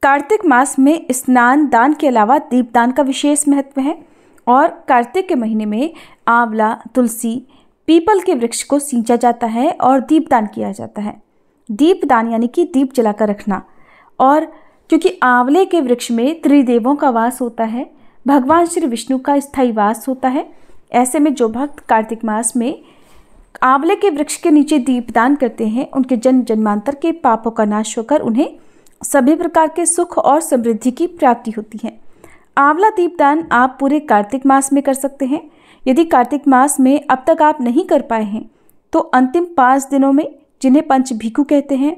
कार्तिक मास में स्नान दान के अलावा दीपदान का विशेष महत्व है और कार्तिक के महीने में आंवला, तुलसी, पीपल के वृक्ष को सींचा जाता है और दीपदान किया जाता है। दीपदान यानी कि दीप जलाकर रखना। और क्योंकि आंवले के वृक्ष में त्रिदेवों का वास होता है, भगवान श्री विष्णु का स्थायी वास होता है, ऐसे में जो भक्त कार्तिक मास में आंवले के वृक्ष के नीचे दीपदान करते हैं उनके जन्म जन्मांतर के पापों का नाश होकर उन्हें सभी प्रकार के सुख और समृद्धि की प्राप्ति होती है। आंवला दीपदान आप पूरे कार्तिक मास में कर सकते हैं। यदि कार्तिक मास में अब तक आप नहीं कर पाए हैं तो अंतिम 5 दिनों में, जिन्हें पंचभीखु कहते हैं,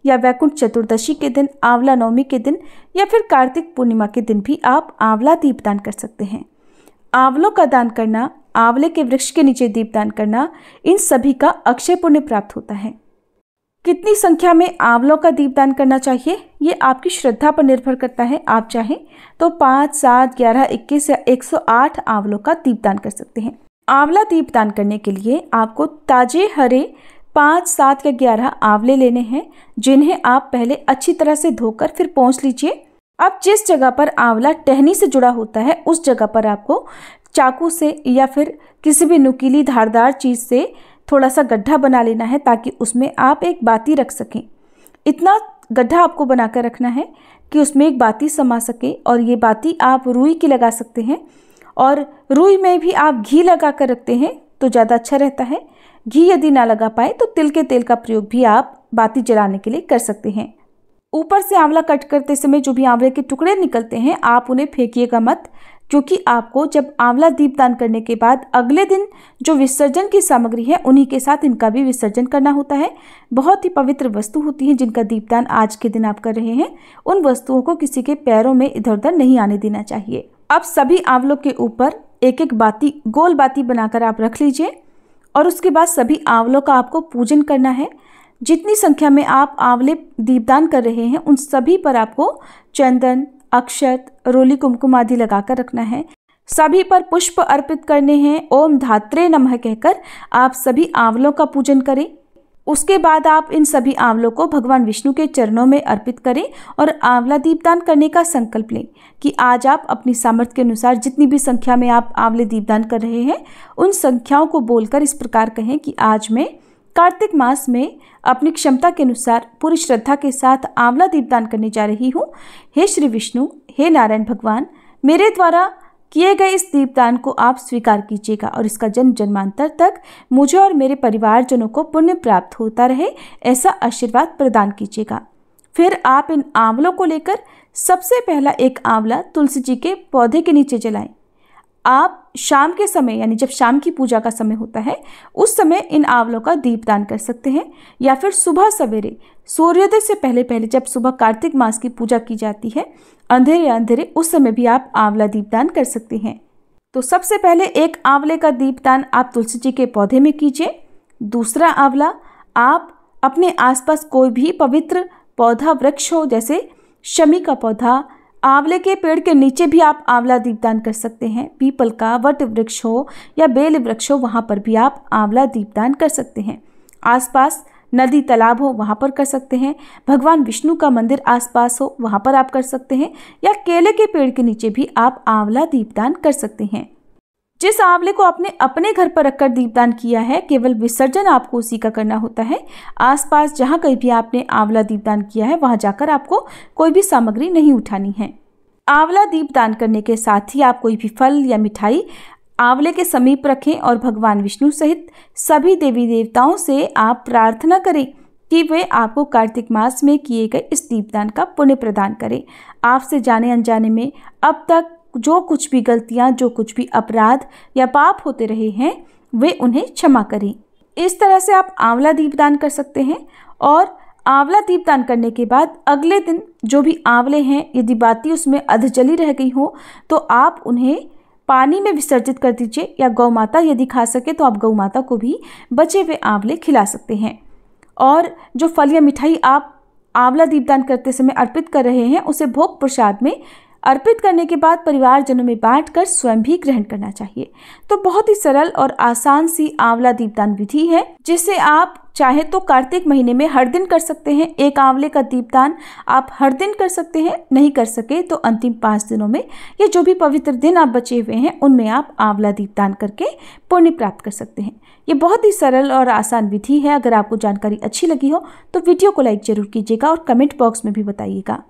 या वैकुंठ चतुर्दशी के दिन, आंवला नवमी के दिन या फिर कार्तिक पूर्णिमा के दिन भी आप आंवला दीपदान कर सकते हैं। आंवलों का दान करना, आंवले के वृक्ष के नीचे दीपदान करना, इन सभी का अक्षय पुण्य प्राप्त होता है। कितनी संख्या में आंवलों का दीपदान करना चाहिए ये आपकी श्रद्धा पर निर्भर करता है। आप चाहें तो 5, 7, 11, 21 या 108 आंवलों का दीपदान कर सकते हैं। आंवला दीपदान करने के लिए आपको ताजे हरे 5, 7 या 11 आंवले लेने हैं, जिन्हें आप पहले अच्छी तरह से धोकर फिर पोंछ लीजिए। अब जिस जगह पर आंवला टहनी से जुड़ा होता है उस जगह पर आपको चाकू से या फिर किसी भी नुकीली धारदार चीज़ से थोड़ा सा गड्ढा बना लेना है ताकि उसमें आप एक बाती रख सकें। इतना गड्ढा आपको बनाकर रखना है कि उसमें एक बाती समा सके, और ये बाती आप रुई की लगा सकते हैं, और रुई में भी आप घी लगा कर रखते हैं तो ज़्यादा अच्छा रहता है। घी यदि ना लगा पाए तो तिल के तेल का प्रयोग भी आप बाती जलाने के लिए कर सकते हैं। ऊपर से आंवला कट करते समय जो भी आंवले के टुकड़े निकलते हैं आप उन्हें फेंकिएगा मत, क्योंकि आपको जब आंवला दीपदान करने के बाद अगले दिन जो विसर्जन की सामग्री है उन्हीं के साथ इनका भी विसर्जन करना होता है। बहुत ही पवित्र वस्तु होती हैं जिनका दीपदान आज के दिन आप कर रहे हैं। उन वस्तुओं को किसी के पैरों में इधर उधर नहीं आने देना चाहिए। अब सभी आंवलों के ऊपर एक एक बाती, गोल बाती बनाकर आप रख लीजिए, और उसके बाद सभी आंवलों का आपको पूजन करना है। जितनी संख्या में आप आंवले दीपदान कर रहे हैं उन सभी पर आपको चंदन, अक्षत, रोली, कुमकुम आदि लगाकर रखना है। सभी पर पुष्प अर्पित करने हैं। ओम धात्रे नमः कहकर आप सभी आंवलों का पूजन करें। उसके बाद आप इन सभी आंवलों को भगवान विष्णु के चरणों में अर्पित करें और आंवला दीपदान करने का संकल्प लें कि आज आप अपनी सामर्थ्य के अनुसार जितनी भी संख्या में आप आंवले दीपदान कर रहे हैं उन संख्याओं को बोलकर इस प्रकार कहें कि आज मैं कार्तिक मास में अपनी क्षमता के अनुसार पूरी श्रद्धा के साथ आंवला दीपदान करने जा रही हूँ। हे श्री विष्णु, हे नारायण भगवान, मेरे द्वारा किए गए इस दीपदान को आप स्वीकार कीजिएगा और इसका जन्म जन्मांतर तक मुझे और मेरे परिवारजनों को पुण्य प्राप्त होता रहे, ऐसा आशीर्वाद प्रदान कीजिएगा। फिर आप इन आंवलों को लेकर सबसे पहला एक आंवला तुलसी जी के पौधे के नीचे जलाएं। आप शाम के समय, यानी जब शाम की पूजा का समय होता है उस समय इन आंवलों का दीपदान कर सकते हैं, या फिर सुबह सवेरे सूर्योदय से पहले पहले जब सुबह कार्तिक मास की पूजा की जाती है अंधेरे अंधेरे, उस समय भी आप आंवला दीपदान कर सकते हैं। तो सबसे पहले एक आंवले का दीपदान आप तुलसी जी के पौधे में कीजिए। दूसरा आंवला आप अपने आसपास कोई भी पवित्र पौधा वृक्ष हो, जैसे शमी का पौधा, आंवले के पेड़ के नीचे भी आप आंवला दीपदान कर सकते हैं। पीपल का वट वृक्ष हो या बेल वृक्ष हो, वहाँ पर भी आप आंवला दीपदान कर सकते हैं। आसपास नदी तालाब हो वहाँ पर कर सकते हैं। भगवान विष्णु का मंदिर आसपास हो वहाँ पर आप कर सकते हैं, या केले के पेड़ के नीचे भी आप आंवला दीपदान कर सकते हैं। जिस आंवले को आपने अपने घर पर रखकर दीपदान किया है केवल विसर्जन आपको उसी का करना होता है। आसपास जहाँ कहीं भी आपने आंवला दीपदान किया है वहाँ जाकर आपको कोई भी सामग्री नहीं उठानी है। आंवला दीपदान करने के साथ ही आप कोई भी फल या मिठाई आंवले के समीप रखें और भगवान विष्णु सहित सभी देवी देवताओं से आप प्रार्थना करें कि वे आपको कार्तिक मास में किए गए इस दीपदान का पुण्य प्रदान करें। आपसे जाने अनजाने में अब तक जो कुछ भी गलतियां, जो कुछ भी अपराध या पाप होते रहे हैं वे उन्हें क्षमा करें। इस तरह से आप आंवला दीपदान कर सकते हैं। और आंवला दीपदान करने के बाद अगले दिन जो भी आंवले हैं यदि बाती उसमें अध जली रह गई हो तो आप उन्हें पानी में विसर्जित कर दीजिए, या गौ माता यदि खा सके तो आप गौ माता को भी बचे हुए आंवले खिला सकते हैं। और जो फल या मिठाई आप आंवला दीपदान करते समय अर्पित कर रहे हैं उसे भोग प्रसाद में अर्पित करने के बाद परिवारजनों में बांटकर स्वयं भी ग्रहण करना चाहिए। तो बहुत ही सरल और आसान सी आंवला दीपदान विधि है, जिसे आप चाहे तो कार्तिक महीने में हर दिन कर सकते हैं। एक आंवले का दीपदान आप हर दिन कर सकते हैं, नहीं कर सके तो अंतिम 5 दिनों में या जो भी पवित्र दिन आप बचे हुए हैं उनमें आप आंवला दीपदान करके पुण्य प्राप्त कर सकते हैं। ये बहुत ही सरल और आसान विधि है। अगर आपको जानकारी अच्छी लगी हो तो वीडियो को लाइक जरूर कीजिएगा और कमेंट बॉक्स में भी बताइएगा।